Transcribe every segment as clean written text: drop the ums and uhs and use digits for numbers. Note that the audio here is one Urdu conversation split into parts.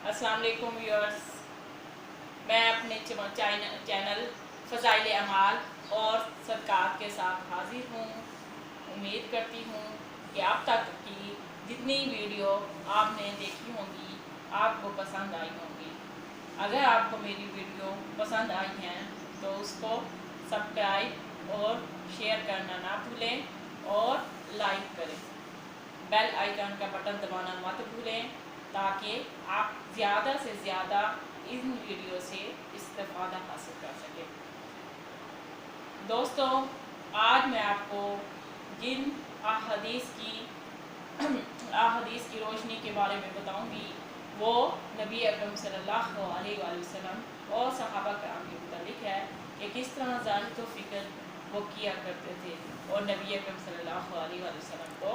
السلام علیکم ویورز، میں اپنے چینل فضائل اعمال اور صدقات کے ساتھ حاضر ہوں۔ امید کرتی ہوں کہ اب تک کی جتنی ویڈیو آپ نے دیکھی ہوں گی آپ کو پسند آئی ہوں گی۔ اگر آپ کو میری ویڈیو پسند آئی ہیں تو اس کو سبسکرائب اور شیئر کرنا نہ بھولیں اور لائک کریں۔ بیل آئیکن کا بٹن دبانا مت بھولیں تاکہ آپ زیادہ سے زیادہ ان ویڈیو سے استفادہ حاصل کر سکیں۔ دوستو، آج میں آپ کو جن احادیث کی روشنی کے بارے میں بتاؤں گی وہ نبی اکرم صلی اللہ علیہ وآلہ وسلم اور صحابہ کرام کے متعلق ہے کہ کس طرح زاہد و فکر وہ کیا کرتے تھے اور نبی اکرم صلی اللہ علیہ وآلہ وسلم کو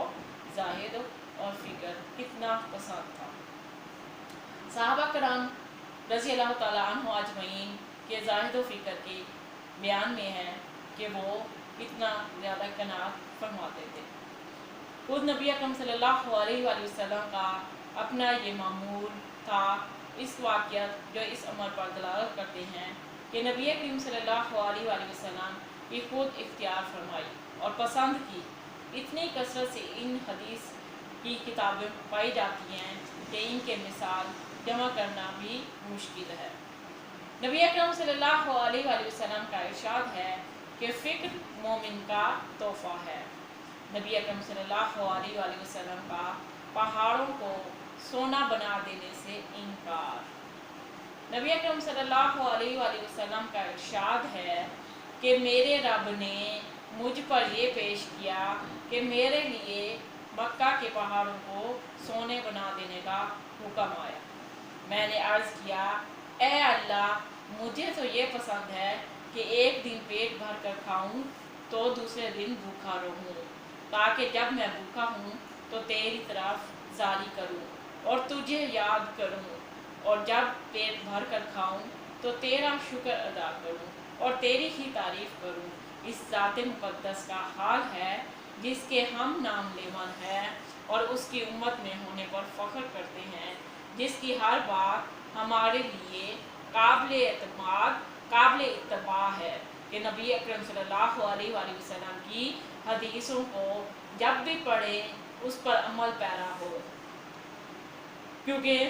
زاہد اور فکر کتنا پسند تھا۔ صحابہ کرام رضی اللہ تعالیٰ عنہ اجمعین کے زاہد و فکر کے بیان میں ہے کہ وہ اتنا زیادہ قناعت فرماتے تھے۔ خود نبی اکرم صلی اللہ علیہ وآلہ وسلم کا اپنا یہ معمول تھا۔ اس واقعات جو اس عمر پر دلالت کرتے ہیں کہ نبی اکرم صلی اللہ علیہ وآلہ وسلم کی خود اختیار فرمائی اور پسند کی اتنی کثرت سے ان حدیث کی کتابیں پائی جاتی ہیں کہ ان کے مثال جمع کرنا بھی مشکل ہے۔ نبی اکرم صلی اللہ علیہ وآلہ وسلم کا ارشاد ہے کہ فکر مومن کا تحفہ ہے۔ نبی اکرم صلی اللہ علیہ وآلہ وسلم کا پہاڑوں کو سونا بنا دینے سے انکار۔ نبی اکرم صلی اللہ علیہ وآلہ وسلم کا ارشاد ہے کہ میرے رب نے مجھ پر یہ پیش کیا کہ میرے لیے مکہ کے پہاڑوں کو سونے بنا دینے کا حکم آیا۔ میں نے عرض کیا، اے اللہ، مجھے تو یہ پسند ہے کہ ایک دن پیٹ بھر کر کھاؤں تو دوسرے دن بھوکا رہوں، تاکہ جب میں بھوکا ہوں تو تیری طرف زاری کروں اور تجھے یاد کروں، اور جب پیٹ بھر کر کھاؤں تو تیرا شکر ادا کروں اور تیری ہی تعریف کروں۔ اس ذات مقدس کا حال ہے جس کے ہم نام لیون ہیں اور اس کی امت میں ہونے پر فخر کرتے ہیں، جس کی ہر بات ہمارے لیے قابل اعتماد قابل اتباع ہے کہ نبی اکرم صلی اللہ علیہ وآلہ وسلم کی حدیثوں کو جب بھی پڑھیں اس پر عمل پیرا ہو، کیونکہ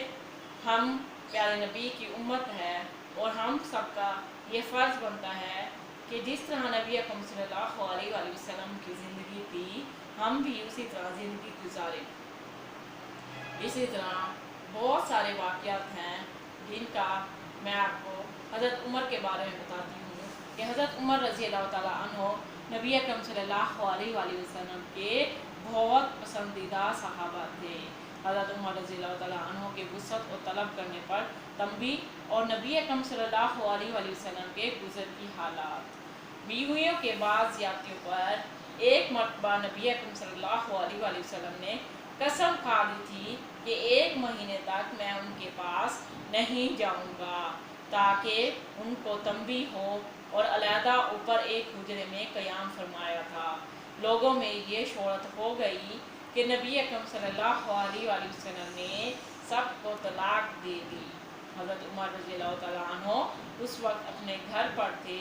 ہم پیارے نبی کی امت ہے اور ہم سب کا یہ فرض بنتا ہے کہ جس طرح نبی اکرم صلی اللہ علیہ وآلہ وسلم کی زندگی تھی ہم بھی اسی طرح زندگی گزاریں۔ اسی طرح بہت سارے واقعات ہیں جن کا میں آپ کو حضرت عمر کے بارے میں بتاتی ہوں کہ حضرت عمر رضی اللہ تعالیٰ عنہ نبی اکرم صلی اللہ علیہ وآلہ وسلم کے بہت پسندیدہ صحابہ تھے۔ حضرت عمر رضی اللہ تعالیٰ عنہ کے وسعت اور طلب کرنے پر تنبیہ اور نبی اکرم صلی اللہ علیہ وآلہ وسلم کے گزر کی حالات۔ بیویوں کے بعض زیادتیوں پر ایک مرتبہ نبی اکرم صلی اللہ علیہ وآلہ وسلم نے قسم کھا لی تھی کہ 1 مہینے تک میں ان کے پاس نہیں جاؤں گا تاکہ ان کو تنبیہ ہو، اور علیحدہ اوپر ایک حجرے میں قیام فرمایا تھا۔ لوگوں میں یہ شہرت ہو گئی کہ نبی اکرم صلی اللہ علیہ وآلہ وسلم نے سب کو طلاق دے دی۔ حضرت عمر رضی اللہ تعالیٰ عنہ اس وقت اپنے گھر پر تھے۔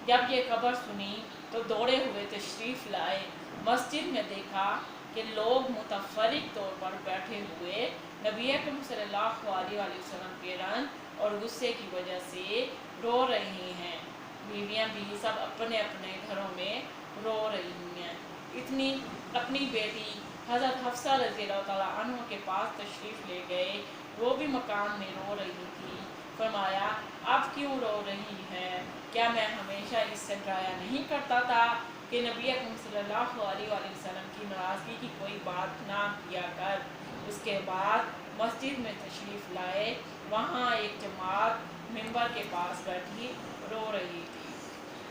جب یہ خبر سنی تو دوڑے ہوئے تشریف لائے۔ مسجد میں دیکھا کہ لوگ متفرق طور پر بیٹھے ہوئے نبی اکرم صلی اللہ علیہ وآلہ وسلم کے رنج اور غصے کی وجہ سے رو رہے ہیں۔ بیویاں بھی سب اپنے اپنے گھروں میں رو رہی ہیں۔ اتنی اپنی بیٹی حضرت حفصہ رضی اللہ تعالیٰ عنہ کے پاس تشریف لے گئے، وہ بھی مکان میں رو رہی تھی۔ فرمایا، اب کیوں رو رہی ہے؟ کیا میں ہمیشہ اس سے ڈرایا نہیں کرتا تھا کہ نبی اکرم صلی اللہ علیہ وآلہ وسلم کی ناراضگی کی کوئی بات نہ کیا کر؟ اس کے بعد مسجد میں تشریف لائے۔ وہاں ایک جماعت منبر کے پاس بیٹھی رو رہی تھی۔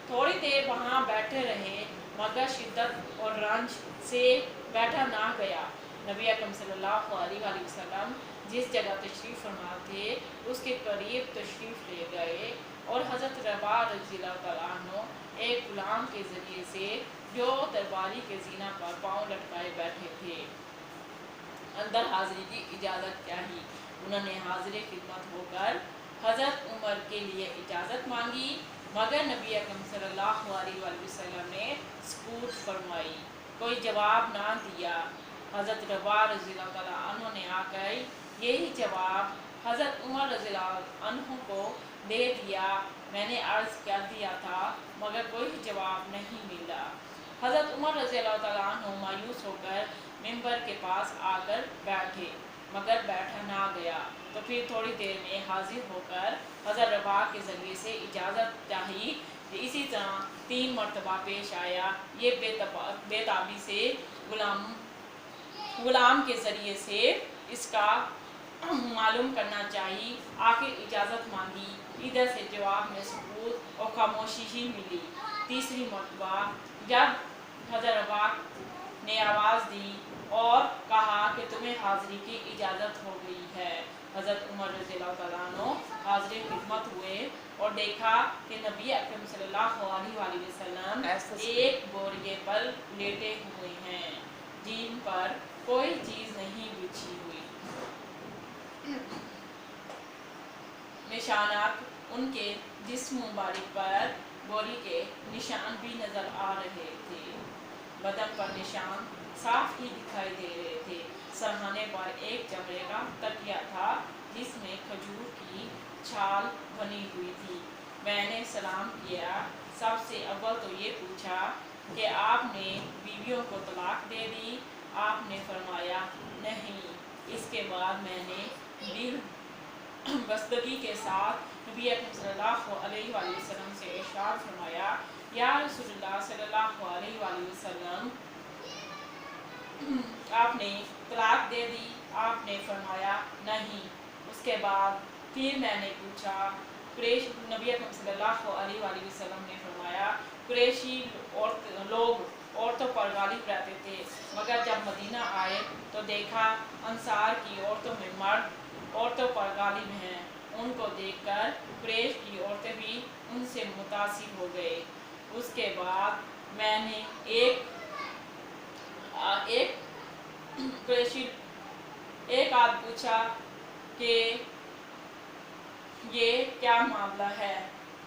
تھوڑی دیر وہاں بیٹھے رہے مگر شدت اور رنج سے بیٹھا نہ گیا۔ نبی اکرم صلی اللہ علیہ وآلہ وسلم جس جگہ تشریف فرما تھے اس کے قریب تشریف لے گئے، اور حضرت رباح رضی اللہ تعالیٰ عنہ ایک غلام کے ذریعے سے جو درباری کے زینہ پر پاؤں لٹکائے بیٹھے تھے اندر حاضری کی اجازت چاہی۔ انہوں نے حاضر خدمت ہو کر حضرت عمر کے لیے اجازت مانگی، مگر نبی اکرم صلی اللہ علیہ وآلہ وسلم نے سکوت فرمائی، کوئی جواب نہ دیا۔ حضرت روا رضی اللہ تعالیٰ عنہ نے آ کر یہی جواب حضرت عمر رضی اللہ عنہ کو دے دیا، میں نے عرض کر دیا تھا مگر کوئی جواب نہیں ملا۔ حضرت عمر رضی اللہ تعالیٰ عنہ مایوس ہو کر ممبر کے پاس آ کر بیٹھے، مگر بیٹھا نہ گیا، تو پھر تھوڑی دیر میں حاضر ہو کر حضرت روا کے ذریعے سے اجازت چاہی۔ اسی طرح 3 مرتبہ پیش آیا، یہ بے تابی سے غلام کے ذریعے سے اس کا معلوم کرنا چاہیے۔ آخر اجازت مانگی، ادھر سے جواب میں سکوت اور خاموشی ہی ملی۔ تیسری مرتبہ جب حضرت روا نے آواز دی اور کہا کہ تمہیں حاضری کی اجازت ہو گئی ہے، حضرت عمر رضی اللہ تعالیٰ عنہ حاضر خدمت ہوئے اور دیکھا کہ نبی اکرم صلی اللہ علیہ وآلہ وسلم ایک بوریے پر لیٹے ہوئے ہیں جن پر کوئی چیز نہیں بچھی ہوئی، نشانات ان کے جسم مبارک پر بوری کے نشان بھی نظر آ رہے تھے، بدن پر نشان صاف ہی دکھائی دے رہے تھے۔ سرہانے پر ایک چمڑے کا تکیہ تھا جس میں کھجور کی چھال بنی ہوئی تھی۔ میں نے سلام کیا، سب سے اول تو یہ پوچھا کہ آپ نے بیویوں کو طلاق دے دی؟ آپ نے فرمایا نہیں۔ اس کے بعد میں نے دل بستگی کے ساتھ نبی اکرم صلی اللہ علیہ وآلہ وسلم سے ارشاد فرمایا، یا رسول اللہ صلی اللہ علیہ وآلہ وسلم، آپ نے طلاق دے دی؟ آپ نے فرمایا نہیں۔ اس کے بعد پھر میں نے پوچھا، نبی اکرم صلی اللہ علیہ وآلہ وسلم نے فرمایا، قریشی لوگ عورتوں پر غالب رہتے تھے، مگر جب مدینہ آئے تو دیکھا انصار کی عورتوں میں مرد عورتوں پر غالب ہیں۔ ان کو دیکھ کر قریش کی عورتیں بھی ان سے متاثر ہو گئے۔ اس کے بعد میں نے ایک آدھ پوچھا کہ یہ کیا معاملہ ہے؟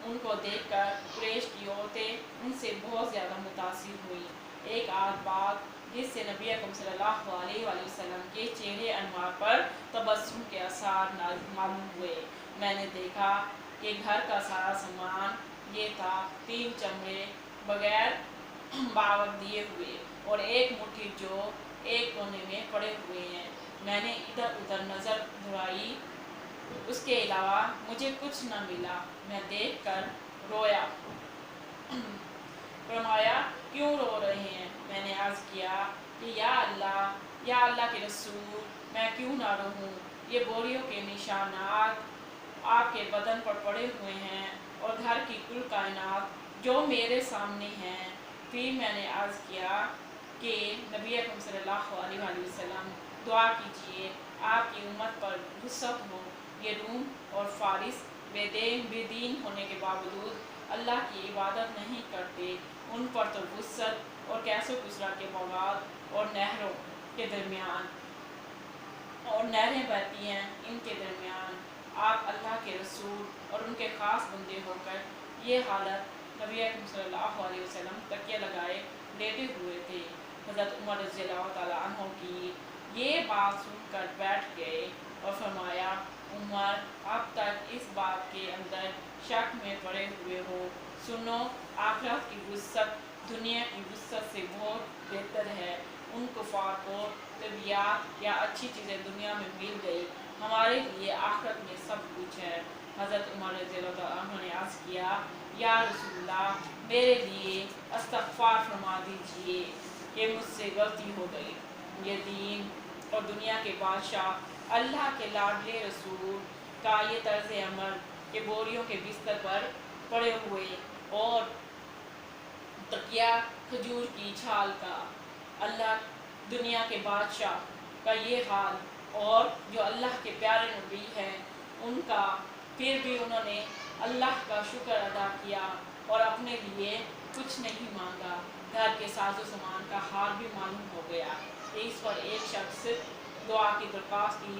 ان کو دیکھ کر قریش کی عورتیں ان سے بہت زیادہ متاثر ہوئی۔ ایک آدھ بات جس سے نبی اکرم صلی اللہ علیہ وآلہ وسلم کے چہرے انوار پر تبسم کے آثار معلوم ہوئے۔ میں نے دیکھا کہ گھر کا سارا سامان یہ تھا، 3 چمڑے بغیر باور دیے ہوئے اور ایک مٹھی جو ایک کونے میں پڑے ہوئے ہیں۔ میں نے ادھر ادھر نظر دوڑائی، اس کے علاوہ مجھے کچھ نہ ملا۔ میں دیکھ کر رویا۔ فرمایا کیوں رو رہے ہیں؟ میں نے عرض کیا کہ یا اللہ کے رسول، میں کیوں نہ روؤں؟ یہ بوریوں کے نشانات آپ کے بدن پر پڑے ہوئے ہیں اور گھر کی کل کائنات جو میرے سامنے ہیں۔ پھر میں نے عرض کیا کہ نبی اکرم صلی اللہ علیہ وآلہ وسلم دعا کیجئے آپ کی امت پر وسعت ہو۔ یہ روم اور فارس بے دین ہونے کے باوجود اللہ کی عبادت نہیں کرتے، ان پر تو وسعت اور کیس و کسرا کے مواد اور نہروں کے درمیان اور نہریں بہتی ہیں، ان کے درمیان آپ اللہ کے رسول اور ان کے خاص بندے ہو کر یہ حالت نبی اکرم صلی اللہ علیہ وسلم تکیہ لگائے لیٹے ہوئے تھے۔ حضرت عمر رضی اللہ تعالیٰ عنہ کی یہ بات سن کر بیٹھ گئے اور فرمایا، عمر اب تک اس بات کے اندر شک میں پڑے ہوئے ہو، سنو آخرت کی وسعت دنیا کی وسعت سے بہت بہتر ہے۔ ان کفار کو طبیعت یا اچھی چیزیں دنیا میں مل گئی، ہمارے لیے آخرت میں سب کچھ ہے۔ حضرت عمر رضی اللہ عنہ نے عرض کیا، یا رسول اللہ، میرے لیے استغفار فرما دیجئے کہ مجھ سے غلطی ہو گئی۔ یہ دین اور دنیا کے بادشاہ اللہ کے لاڈلے رسول کا یہ طرز عمل کہ بوریوں کے بستر پر پڑے ہوئے اور تکیہ کھجور کی چھال کا، اللہ دنیا کے بادشاہ کا یہ حال، اور جو اللہ کے پیارے نبی ہیں ان کا، پھر بھی انہوں نے اللہ کا شکر ادا کیا اور اپنے لیے کچھ نہیں مانگا۔ گھر کے ساز و سامان کا حال بھی معلوم ہو گیا۔ اس پر ایک شخص دعا کی درخواست کی